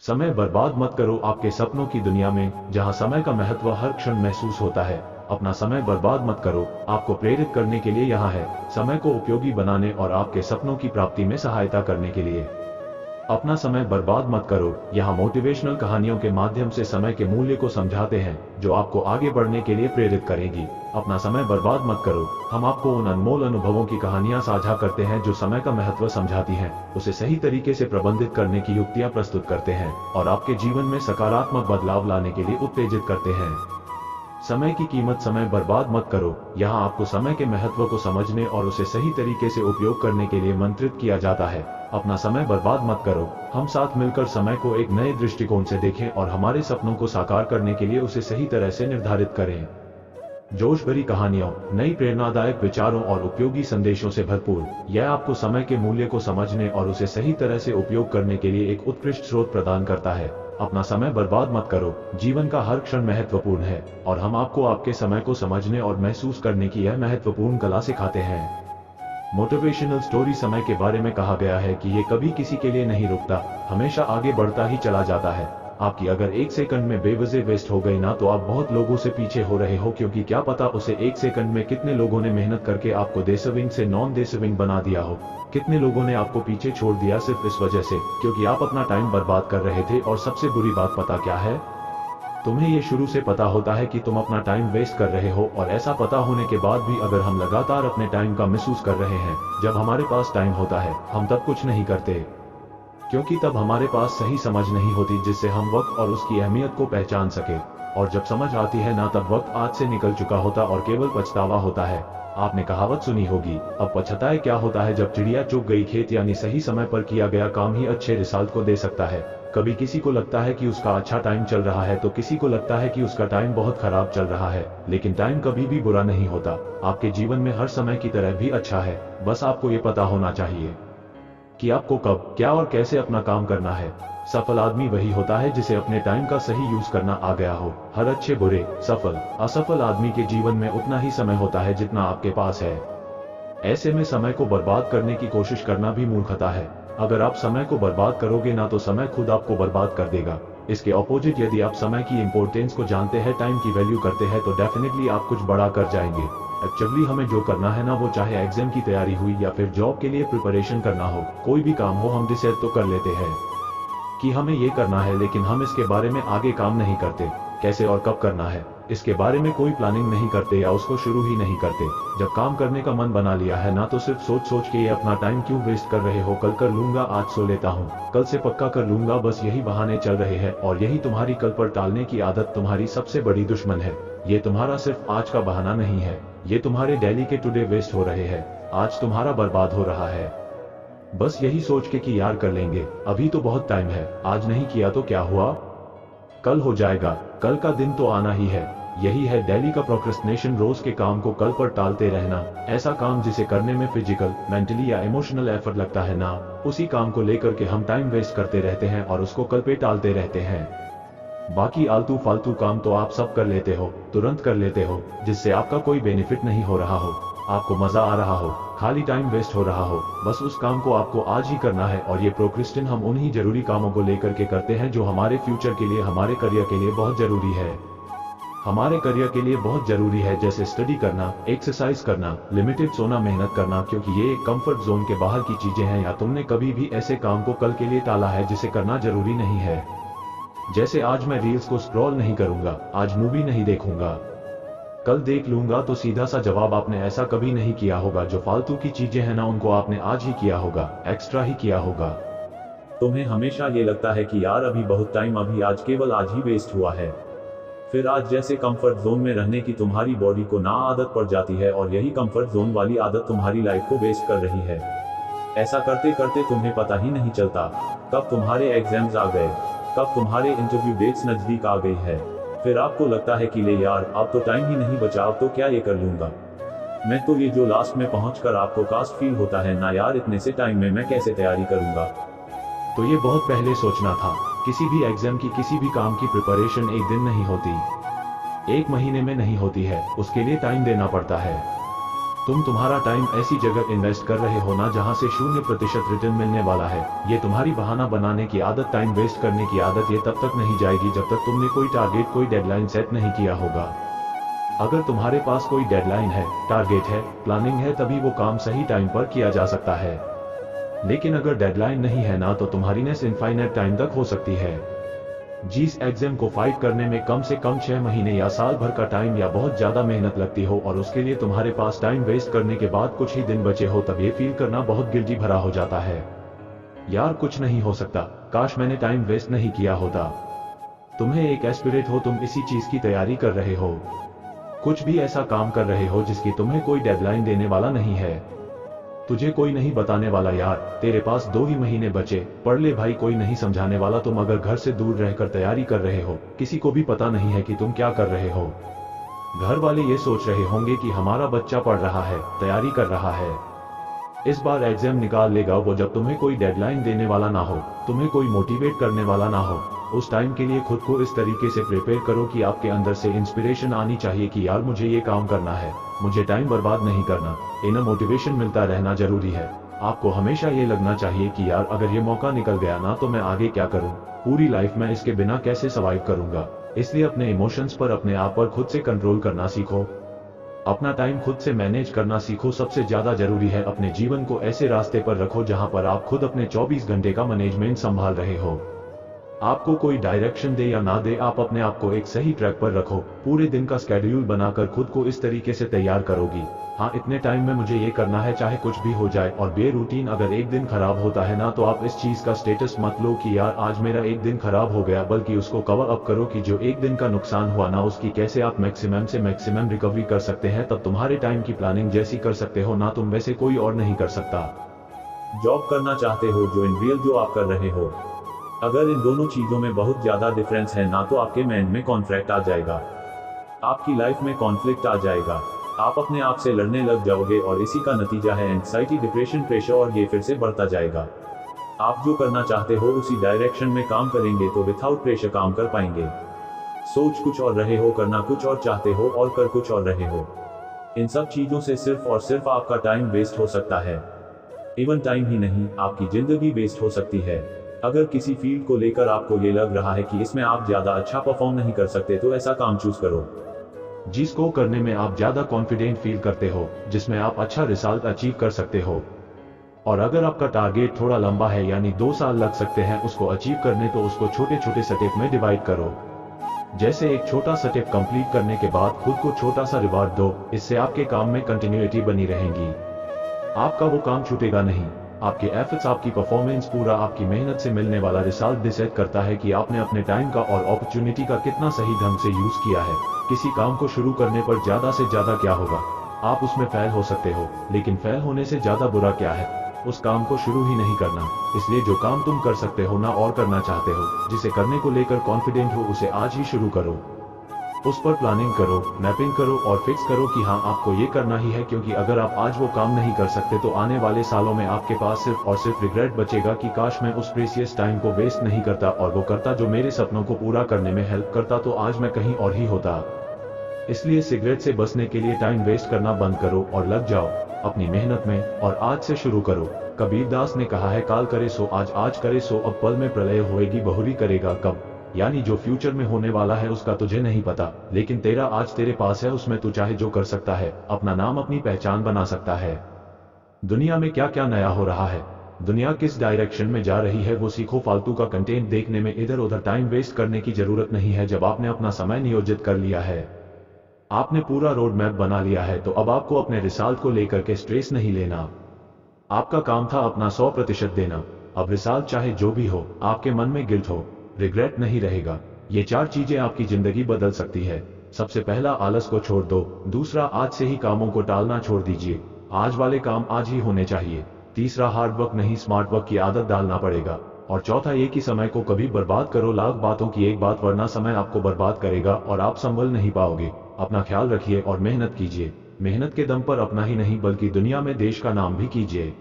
समय बर्बाद मत करो आपके सपनों की दुनिया में, जहां समय का महत्व हर क्षण महसूस होता है। अपना समय बर्बाद मत करो, आपको प्रेरित करने के लिए यहाँ है। समय को उपयोगी बनाने और आपके सपनों की प्राप्ति में सहायता करने के लिए। अपना समय बर्बाद मत करो, यहाँ मोटिवेशनल कहानियों के माध्यम से समय के मूल्य को समझाते हैं, जो आपको आगे बढ़ने के लिए प्रेरित करेगी। अपना समय बर्बाद मत करो, हम आपको उन अनमोल अनुभवों की कहानियां साझा करते हैं जो समय का महत्व समझाती हैं, उसे सही तरीके से प्रबंधित करने की युक्तियां प्रस्तुत करते हैं और आपके जीवन में सकारात्मक बदलाव लाने के लिए उत्तेजित करते हैं। समय की कीमत, समय बर्बाद मत करो, यहाँ आपको समय के महत्व को समझने और उसे सही तरीके से उपयोग करने के लिए मंत्रित किया जाता है। अपना समय बर्बाद मत करो, हम साथ मिलकर समय को एक नए दृष्टिकोण से देखें और हमारे सपनों को साकार करने के लिए उसे सही तरह से निर्धारित करें। जोश भरी कहानियों, नई प्रेरणादायक विचारों और उपयोगी संदेशों से भरपूर, यह आपको समय के मूल्य को समझने और उसे सही तरह से उपयोग करने के लिए एक उत्कृष्ट स्रोत प्रदान करता है। अपना समय बर्बाद मत करो, जीवन का हर क्षण महत्वपूर्ण है और हम आपको आपके समय को समझने और महसूस करने की यह महत्वपूर्ण कला सिखाते हैं। मोटिवेशनल स्टोरी समय के बारे में कहा गया है कि ये कभी किसी के लिए नहीं रुकता, हमेशा आगे बढ़ता ही चला जाता है। आपकी अगर एक सेकंड में बेवजह वेस्ट हो गई ना, तो आप बहुत लोगों से पीछे हो रहे हो, क्योंकि क्या पता उसे एक सेकंड में कितने लोगों ने मेहनत करके आपको देशविंग से नॉन देशविंग बना दिया हो। कितने लोगों ने आपको पीछे छोड़ दिया सिर्फ इस वजह से क्योंकि आप अपना टाइम बर्बाद कर रहे थे। और सबसे बुरी बात पता क्या है? तुम्हें ये शुरू से पता होता है कि तुम अपना टाइम वेस्ट कर रहे हो, और ऐसा पता होने के बाद भी अगर हम लगातार अपने टाइम का मिसयूज कर रहे हैं। जब हमारे पास टाइम होता है हम तब कुछ नहीं करते, क्योंकि तब हमारे पास सही समझ नहीं होती जिससे हम वक्त और उसकी अहमियत को पहचान सके। और जब समझ आती है ना, तब वक्त आज से निकल चुका होता और केवल पछतावा होता है। आपने कहावत सुनी होगी, अब पछताए क्या होता है जब चिड़िया चुग गई खेत, यानी सही समय पर किया गया काम ही अच्छे रिजल्ट को दे सकता है। कभी किसी को लगता है कि उसका अच्छा टाइम चल रहा है, तो किसी को लगता है कि उसका टाइम बहुत खराब चल रहा है। लेकिन टाइम कभी भी बुरा नहीं होता, आपके जीवन में हर समय की तरह भी अच्छा है। बस आपको ये पता होना चाहिए कि आपको कब, क्या और कैसे अपना काम करना है। सफल आदमी वही होता है जिसे अपने टाइम का सही यूज करना आ गया हो। हर अच्छे, बुरे, सफल, असफल आदमी के जीवन में उतना ही समय होता है जितना आपके पास है। ऐसे में समय को बर्बाद करने की कोशिश करना भी मूर्खता है। अगर आप समय को बर्बाद करोगे ना, तो समय खुद आपको बर्बाद कर देगा। इसके ऑपोजिट, यदि आप समय की इंपॉर्टेंस को जानते हैं, टाइम की वैल्यू करते हैं, तो डेफिनेटली आप कुछ बड़ा कर जाएंगे। एक्चुअली हमें जो करना है ना, वो चाहे एग्जाम की तैयारी हुई या फिर जॉब के लिए प्रिपरेशन करना हो, कोई भी काम हो, हम डिसाइड तो कर लेते हैं कि हमें ये करना है, लेकिन हम इसके बारे में आगे काम नहीं करते। कैसे और कब करना है इसके बारे में कोई प्लानिंग नहीं करते या उसको शुरू ही नहीं करते। जब काम करने का मन बना लिया है ना, तो सिर्फ सोच सोच के ये अपना टाइम क्यों वेस्ट कर रहे हो। कल कर लूंगा, आज सो लेता हूँ, कल से पक्का कर लूंगा, बस यही बहाने चल रहे हैं। और यही तुम्हारी कल पर टालने की आदत तुम्हारी सबसे बड़ी दुश्मन है। ये तुम्हारा सिर्फ आज का बहाना नहीं है, ये तुम्हारे डेली के टुडे वेस्ट हो रहे हैं। आज तुम्हारा बर्बाद हो रहा है बस यही सोच के कि यार कर लेंगे, अभी तो बहुत टाइम है, आज नहीं किया तो क्या हुआ, कल हो जाएगा, कल का दिन तो आना ही है। यही है डेली का प्रोक्रेस्टिनेशन, रोज के काम को कल पर टालते रहना। ऐसा काम जिसे करने में फिजिकल, मेंटली या इमोशनल एफर्ट लगता है ना, उसी काम को लेकर के हम टाइम वेस्ट करते रहते हैं और उसको कल पे टालते रहते हैं। बाकी आलतू फालतू काम तो आप सब कर लेते हो, तुरंत कर लेते हो, जिससे आपका कोई बेनिफिट नहीं हो रहा हो, आपको मजा आ रहा हो, खाली टाइम वेस्ट हो रहा हो। बस उस काम को आपको आज ही करना है। और ये प्रोक्रेस्टिन हम उन्हीं जरूरी कामों को लेकर के करते हैं जो हमारे फ्यूचर के लिए, हमारे करियर के लिए बहुत जरूरी है। हमारे करियर के लिए बहुत जरूरी है, जैसे स्टडी करना, एक्सरसाइज करना, लिमिटेड सोना, मेहनत करना, क्योंकि ये एक कंफर्ट जोन के बाहर की चीजें हैं। या तुमने कभी भी ऐसे काम को कल के लिए टाला है जिसे करना जरूरी नहीं है? जैसे आज मैं रील्स को स्क्रॉल नहीं करूंगा, आज मूवी नहीं देखूंगा, कल देख लूंगा, तो सीधा सा जवाब, आपने ऐसा कभी नहीं किया होगा। जो फालतू की चीजें हैं ना, उनको आपने आज ही किया होगा, एक्स्ट्रा ही किया होगा। तुम्हें हमेशा ये लगता है कि यार अभी बहुत टाइम, अभी आज, केवल आज ही वेस्ट हुआ है। फिर आज जैसे कंफर्ट जोन में रहने की तुम्हारी बॉडी को ना आदत पड़ जाती है, और यही कंफर्ट जोन वाली आदत तुम्हारी लाइफ को वेस्ट कर रही है। ऐसा करते करते तुम्हें पता ही नहीं चलता कब तुम्हारे एग्जाम्स आ गए, कब तुम्हारे इंटरव्यू डेट्स नजदीक आ गई है। फिर आपको लगता है कि ले यार, अब तो टाइम ही नहीं बचा, अब तो क्या ये कर लूंगा मैं, तो ये जो लास्ट में पहुंचकर आपको कास्ट फील होता है ना, यार इतने से टाइम में मैं कैसे तैयारी करूंगा। तो ये बहुत पहले सोचना था। किसी भी एग्जाम की, किसी भी काम की प्रिपरेशन एक दिन नहीं होती, एक महीने में नहीं होती है, उसके लिए टाइम देना पड़ता है। तुम तुम्हारा टाइम ऐसी जगह इन्वेस्ट कर रहे हो ना जहां से 0% रिटर्न मिलने वाला है। ये तुम्हारी बहाना बनाने की आदत, टाइम वेस्ट करने की आदत, ये तब तक नहीं जाएगी जब तक तुमने कोई टारगेट, कोई डेडलाइन सेट नहीं किया होगा। अगर तुम्हारे पास कोई डेडलाइन है, टारगेट है, प्लानिंग है, तभी वो काम सही टाइम पर किया जा सकता है। लेकिन अगर डेडलाइन नहीं है ना, तो तुम्हारी नेस इनफाइनाइट टाइम तक हो सकती है। जिस एग्जाम को फाइट करने में कम से कम 6 महीने या साल भर का टाइम या बहुत ज्यादा मेहनत लगती हो और उसके लिए तुम्हारे पास टाइम वेस्ट करने के बाद कुछ ही दिन बचे हो, तब ये फील करना बहुत गिल्टी भरा हो जाता है। यार कुछ नहीं हो सकता, काश मैंने टाइम वेस्ट नहीं किया होता। तुम्हें एक एस्पिरेट हो, तुम इसी चीज की तैयारी कर रहे हो, कुछ भी ऐसा काम कर रहे हो जिसकी तुम्हें कोई डेडलाइन देने वाला नहीं है, तुझे कोई नहीं बताने वाला। यार तेरे पास 2 ही महीने बचे, पढ़ ले भाई, कोई नहीं समझाने वाला। तुम अगर घर से दूर रहकर तैयारी कर रहे हो, किसी को भी पता नहीं है कि तुम क्या कर रहे हो। घर वाले ये सोच रहे होंगे कि हमारा बच्चा पढ़ रहा है, तैयारी कर रहा है, इस बार एग्जाम निकाल लेगा वो। जब तुम्हें कोई डेडलाइन देने वाला ना हो, तुम्हें कोई मोटिवेट करने वाला ना हो, उस टाइम के लिए खुद को इस तरीके से प्रिपेयर करो कि आपके अंदर से इंस्पिरेशन आनी चाहिए कि यार मुझे ये काम करना है, मुझे टाइम बर्बाद नहीं करना। इनर मोटिवेशन मिलता रहना जरूरी है। आपको हमेशा ये लगना चाहिए कि यार अगर ये मौका निकल गया ना, तो मैं आगे क्या करूं, पूरी लाइफ में इसके बिना कैसे सर्वाइव करूंगा। इसलिए अपने इमोशंस पर, अपने आप पर खुद से कंट्रोल करना सीखो, अपना टाइम खुद से मैनेज करना सीखो। सबसे ज्यादा जरूरी है अपने जीवन को ऐसे रास्ते पर रखो जहां पर आप खुद अपने 24 घंटे का मैनेजमेंट संभाल रहे हो। आपको कोई डायरेक्शन दे या ना दे, आप अपने आप को एक सही ट्रैक पर रखो। पूरे दिन का स्केड्यूल बनाकर खुद को इस तरीके से तैयार करोगी, हाँ इतने टाइम में मुझे ये करना है, चाहे कुछ भी हो जाए। और बे रूटीन अगर एक दिन खराब होता है ना, तो आप इस चीज का स्टेटस मत लो कि यार आज मेरा एक दिन खराब हो गया, बल्कि उसको कवर अप करो कि जो एक दिन का नुकसान हुआ ना, उसकी कैसे आप मैक्सिमम से मैक्सिमम रिकवरी कर सकते हैं। तब तुम्हारे टाइम की प्लानिंग जैसी कर सकते हो ना, तुम वैसे कोई और नहीं कर सकता। जॉब करना चाहते हो जो इन रियल जो आप कर रहे हो, अगर इन दोनों चीजों में बहुत ज्यादा डिफरेंस है ना, तो आपके माइंड में कॉन्फ्लिक्ट आ जाएगा, आपकी लाइफ में कॉन्फ्लिक्ट आ जाएगा, आप अपने आप से लड़ने लग जाओगे और इसी का नतीजा है एंग्जाइटी, डिप्रेशन, प्रेशर, और ये फिर से बढ़ता जाएगा। आप जो करना चाहते हो उसी डायरेक्शन में काम करेंगे तो विदाउट प्रेशर काम कर पाएंगे। सोच कुछ और रहे हो, करना कुछ और चाहते हो और कर कुछ और रहे हो। इन सब चीजों से सिर्फ और सिर्फ आपका टाइम वेस्ट हो सकता है। इवन टाइम ही नहीं, आपकी जिंदगी वेस्ट हो सकती है। अगर किसी फील्ड को लेकर आपको ये लग रहा है कि इसमें आप ज्यादा अच्छा परफॉर्म नहीं कर सकते, तो ऐसा काम चूज करो जिसको करने में आप ज्यादा कॉन्फिडेंट फील करते हो, जिसमें आप अच्छा रिजल्ट अचीव कर सकते हो। और अगर आपका टारगेट थोड़ा लंबा है, यानी 2 साल लग सकते हैं उसको अचीव करने, तो उसको छोटे छोटे स्टेप में डिवाइड करो। जैसे एक छोटा स्टेप कंप्लीट करने के बाद खुद को छोटा सा रिवार्ड दो, इससे आपके काम में कंटिन्यूटी बनी रहेगी, आपका वो काम छूटेगा नहीं। आपके एफर्ट्स, आपकी परफॉर्मेंस, पूरा आपकी मेहनत से मिलने वाला रिजल्ट डिसाइड करता है कि आपने अपने टाइम का और अपॉर्चुनिटी का कितना सही ढंग से यूज किया है। किसी काम को शुरू करने पर ज्यादा से ज्यादा क्या होगा, आप उसमें फेल हो सकते हो, लेकिन फेल होने से ज्यादा बुरा क्या है, उस काम को शुरू ही नहीं करना। इसलिए जो काम तुम कर सकते हो ना और करना चाहते हो, जिसे करने को लेकर कॉन्फिडेंट हो, उसे आज ही शुरू करो। उस पर प्लानिंग करो, मैपिंग करो और फिक्स करो कि हाँ आपको ये करना ही है, क्योंकि अगर आप आज वो काम नहीं कर सकते तो आने वाले सालों में आपके पास सिर्फ और सिर्फ रिग्रेट बचेगा कि काश मैं उस प्रेशियस टाइम को वेस्ट नहीं करता और वो करता जो मेरे सपनों को पूरा करने में हेल्प करता, तो आज मैं कहीं और ही होता। इसलिए सिगरेट से बचने के लिए टाइम वेस्ट करना बंद करो और लग जाओ अपनी मेहनत में, और आज से शुरू करो। कबीरदास ने कहा है, काल करे सो आज, आज करे सो अब, पल में प्रलय होएगी बहुरी करेगा कब। यानी जो फ्यूचर में होने वाला है उसका तुझे नहीं पता, लेकिन तेरा आज तेरे पास है, उसमें तू चाहे जो कर सकता है, अपना नाम, अपनी पहचान बना सकता है। दुनिया में क्या क्या नया हो रहा है, दुनिया किस डायरेक्शन में जा रही है, वो सीखो। फालतू का कंटेंट देखने में इधर उधर टाइम वेस्ट करने की जरूरत नहीं है। जब आपने अपना समय नियोजित कर लिया है, आपने पूरा रोड मैप बना लिया है, तो अब आपको अपने रिजल्ट को लेकर के स्ट्रेस नहीं लेना। आपका काम था अपना 100% देना, अब रिजल्ट चाहे जो भी हो, आपके मन में गिल्ट हो, रिग्रेट नहीं रहेगा। ये 4 चीजें आपकी जिंदगी बदल सकती है। सबसे पहला, आलस को छोड़ दो। दूसरा, आज से ही कामों को टालना छोड़ दीजिए, आज वाले काम आज ही होने चाहिए। तीसरा, हार्ड वर्क नहीं स्मार्ट वर्क की आदत डालना पड़ेगा। और चौथा ये कि समय को कभी बर्बाद करो लाख बातों की एक बात, वरना समय आपको बर्बाद करेगा और आप संभल नहीं पाओगे। अपना ख्याल रखिए और मेहनत कीजिए। मेहनत के दम पर अपना ही नहीं बल्कि दुनिया में देश का नाम भी कीजिए।